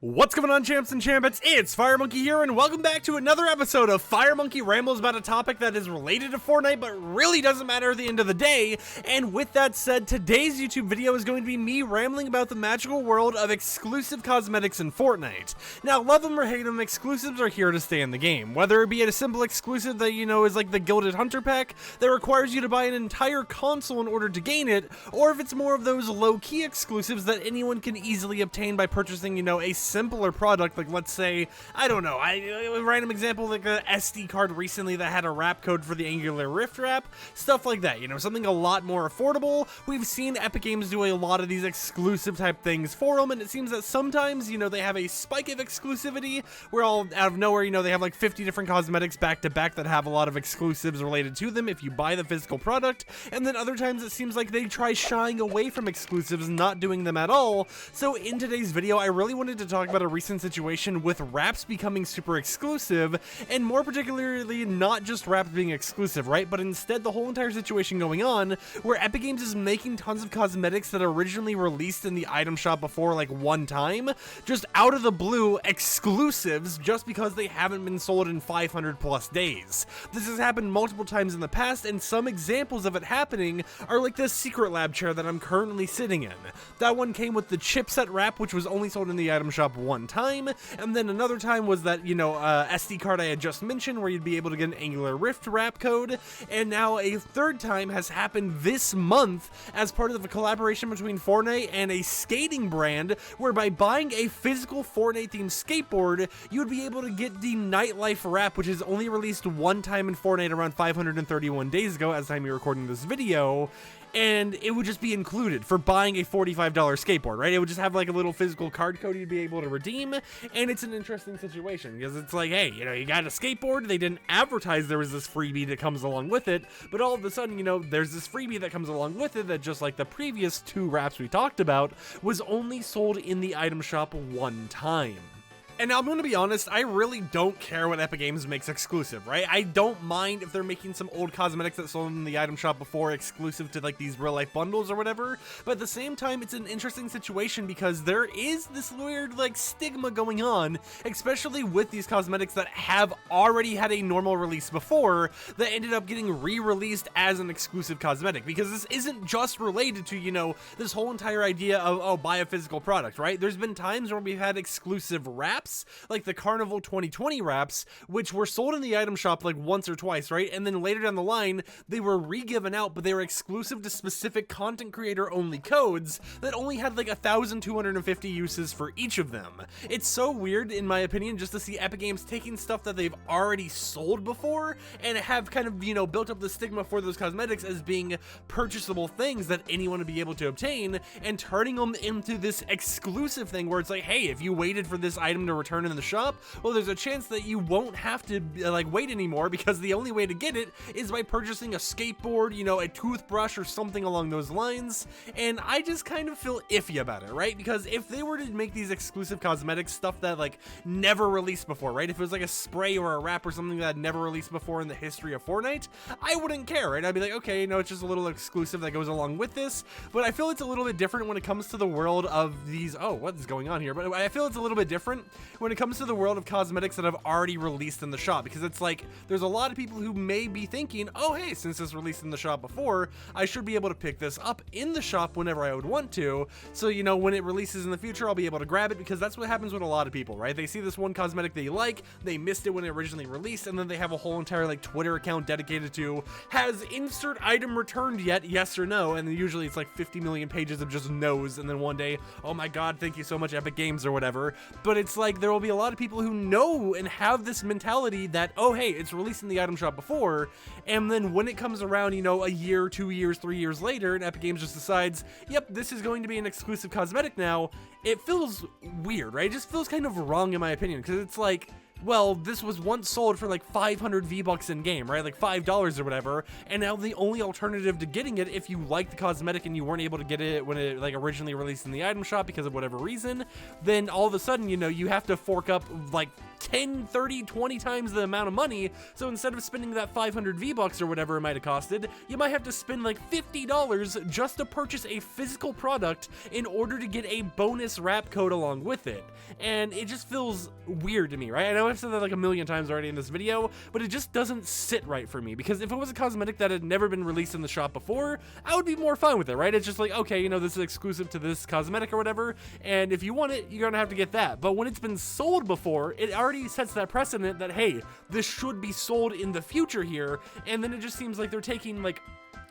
What's going on, champs and champions? It's FireMonkey here, and welcome back to another episode of FireMonkey Rambles about a topic that is related to Fortnite, but really doesn't matter at the end of the day. And with that said, today's YouTube video is going to be me rambling about the magical world of exclusive cosmetics in Fortnite. Now, love them or hate them, exclusives are here to stay in the game. Whether it be a simple exclusive that, is like the Gilded Hunter Pack that requires you to buy an entire console in order to gain it, or if it's more of those low-key exclusives that anyone can easily obtain by purchasing, a simpler product, like let's say, I don't know, a random example like a SD card recently that had a wrap code for the Angular Rift wrap, stuff like that, something a lot more affordable. We've seen Epic Games do a lot of these exclusive type things for them, and it seems that sometimes, they have a spike of exclusivity where all out of nowhere, they have like 50 different cosmetics back to back that have a lot of exclusives related to them if you buy the physical product, and then other times it seems like they try shying away from exclusives, not doing them at all. So in today's video, I really wanted to talk about a recent situation with wraps becoming super exclusive, and more particularly not just wraps being exclusive, right, but instead the whole entire situation going on where Epic Games is making tons of cosmetics that originally released in the item shop before like one time, just out of the blue exclusives just because they haven't been sold in 500 plus days. This has happened multiple times in the past, and some examples of it happening are like this Secret Lab chair that I'm currently sitting in. That one came with the chipset wrap, which was only sold in the item shop one time, and then another time was that, SD card I had just mentioned where you'd be able to get an Angular Rift wrap code, and now a third time has happened this month as part of a collaboration between Fortnite and a skating brand, where by buying a physical Fortnite themed skateboard, you would be able to get the Nightlife wrap, which is only released one time in Fortnite around 531 days ago as the time you're recording this video, and it would just be included for buying a $45 skateboard, right? It would just have like a little physical card code you'd be able to redeem, and it's an interesting situation because it's like, hey, you got a skateboard, they didn't advertise there was this freebie that comes along with it, but all of a sudden, there's this freebie that comes along with it that, just like the previous two wraps we talked about, was only sold in the item shop one time. And I'm gonna be honest, I really don't care what Epic Games makes exclusive, right? I don't mind if they're making some old cosmetics that sold in the item shop before exclusive to like these real life bundles or whatever, but at the same time, it's an interesting situation because there is this weird like stigma going on, especially with these cosmetics that have already had a normal release before that ended up getting re-released as an exclusive cosmetic, because this isn't just related to, this whole entire idea of, oh, buy a physical product, right? There's been times where we've had exclusive wraps, like the Carnival 2020 wraps, which were sold in the item shop like once or twice, right? And then later down the line, they were re-given out, but they were exclusive to specific content creator only codes that only had like 1,250 uses for each of them. It's so weird, in my opinion, just to see Epic Games taking stuff that they've already sold before and have kind of, built up the stigma for those cosmetics as being purchasable things that anyone would be able to obtain, and turning them into this exclusive thing where it's like, hey, if you waited for this item to return in the shop, well, there's a chance that you won't have to wait anymore, because the only way to get it is by purchasing a skateboard, a toothbrush or something along those lines. And I just kind of feel iffy about it, right? Because if they were to make these exclusive cosmetics, stuff that like never released before, right? If it was like a spray or a wrap or something that had never released before in the history of Fortnite, I wouldn't care, right? I'd be like, okay, it's just a little exclusive that goes along with this. But I feel it's a little bit different when it comes to the world of these, oh, what is going on here? But I feel it's a little bit different when it comes to the world of cosmetics that have already released in the shop, because it's like there's a lot of people who may be thinking, oh, hey, since this released in the shop before, I should be able to pick this up in the shop whenever I would want to, so when it releases in the future, I'll be able to grab it, because that's what happens with a lot of people, right? They see this one cosmetic they like, they missed it when it originally released, and then they have a whole entire like Twitter account dedicated to, has insert item returned yet, yes or no, and then usually it's like 50 million pages of just no's, and then one day, oh my god, thank you so much, Epic Games, or whatever. But it's like there will be a lot of people who know and have this mentality that, oh, hey, it's released in the item shop before, and then when it comes around, a year, 2 years, 3 years later, and Epic Games just decides, yep, this is going to be an exclusive cosmetic now, it feels weird, right? It just feels kind of wrong, in my opinion, because it's like, well, this was once sold for like 500 V-Bucks in game, right? Like $5 or whatever, and now the only alternative to getting it, if you like the cosmetic and you weren't able to get it when it like originally released in the item shop because of whatever reason, then all of a sudden, you have to fork up like 10, 30, 20 times the amount of money. So instead of spending that 500 V-Bucks or whatever it might have costed, you might have to spend like $50 just to purchase a physical product in order to get a bonus wrap code along with it. And it just feels weird to me, right? I know I've said that like a million times already in this video, but it just doesn't sit right for me, because if it was a cosmetic that had never been released in the shop before, I would be more fine with it, right? It's just like, okay, you know, this is exclusive to this cosmetic or whatever, and if you want it, you're gonna have to get that. But when it's been sold before, it already sets that precedent that, hey, this should be sold in the future here, and then it just seems like they're taking like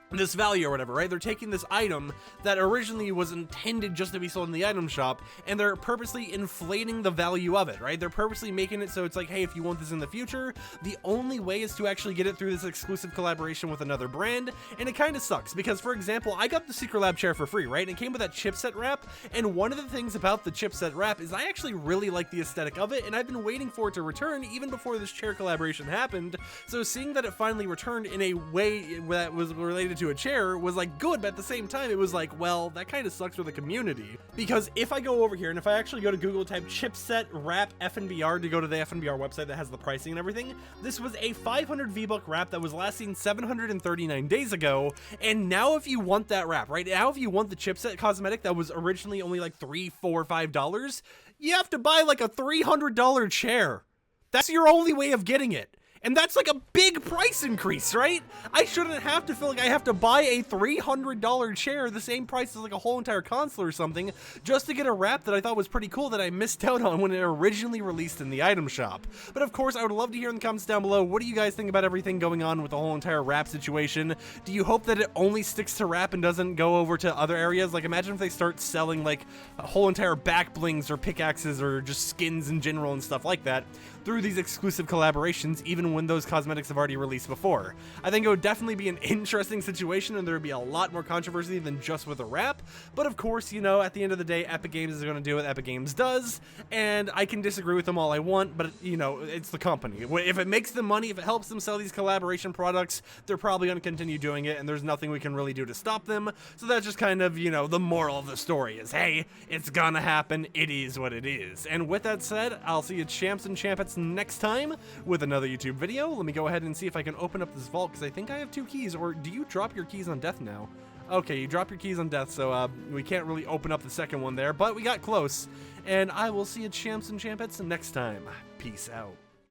this value or whatever, right? They're taking this item that originally was intended just to be sold in the item shop, and they're purposely inflating the value of it, right? They're purposely making it so it's like, hey, if you want this in the future, the only way is to actually get it through this exclusive collaboration with another brand. And it kind of sucks because, for example, I got the Secret Lab chair for free, right? And it came with that chipset wrap, and one of the things about the chipset wrap is I actually really like the aesthetic of it, and I've been waiting for it to return even before this chair collaboration happened. So seeing that it finally returned in a way that was related to a chair was like good, but at the same time it was like, well, that kind of sucks for the community, because if I go over here and if I actually go to Google, type chipset wrap FNBR to go to the FNBR website that has the pricing and everything, this was a 500 V-Buck wrap that was lasting 739 days ago. And now if you want that wrap, right now, if you want the chipset cosmetic that was originally only like $3, $4, $5, you have to buy like a $300 chair. That's your only way of getting it. And that's like a big price increase, right? I shouldn't have to feel like I have to buy a $300 chair, the same price as like a whole entire console or something, just to get a wrap that I thought was pretty cool that I missed out on when it originally released in the item shop. But of course, I would love to hear in the comments down below, what do you guys think about everything going on with the whole entire wrap situation? Do you hope that it only sticks to wrap and doesn't go over to other areas? Like, imagine if they start selling like a whole entire back blings or pickaxes or just skins in general and stuff like that through these exclusive collaborations, even when those cosmetics have already released before. I think it would definitely be an interesting situation, and there would be a lot more controversy than just with a wrap. But of course, you know, at the end of the day, Epic Games is going to do what Epic Games does, and I can disagree with them all I want, but you know, it's the company. If it makes them money, if it helps them sell these collaboration products, they're probably going to continue doing it, and there's nothing we can really do to stop them. So that's just kind of, you know, the moral of the story is, hey, it's gonna happen. It is what it is. And with that said, I'll see you champs and champettes next time with another YouTube video. Let me go ahead and see if I can open up this vault, because I think I have 2 keys. Or do you drop your keys on death now? Okay, you drop your keys on death, so we can't really open up the second one there, but we got close. And I will see you champs and champettes next time. Peace out.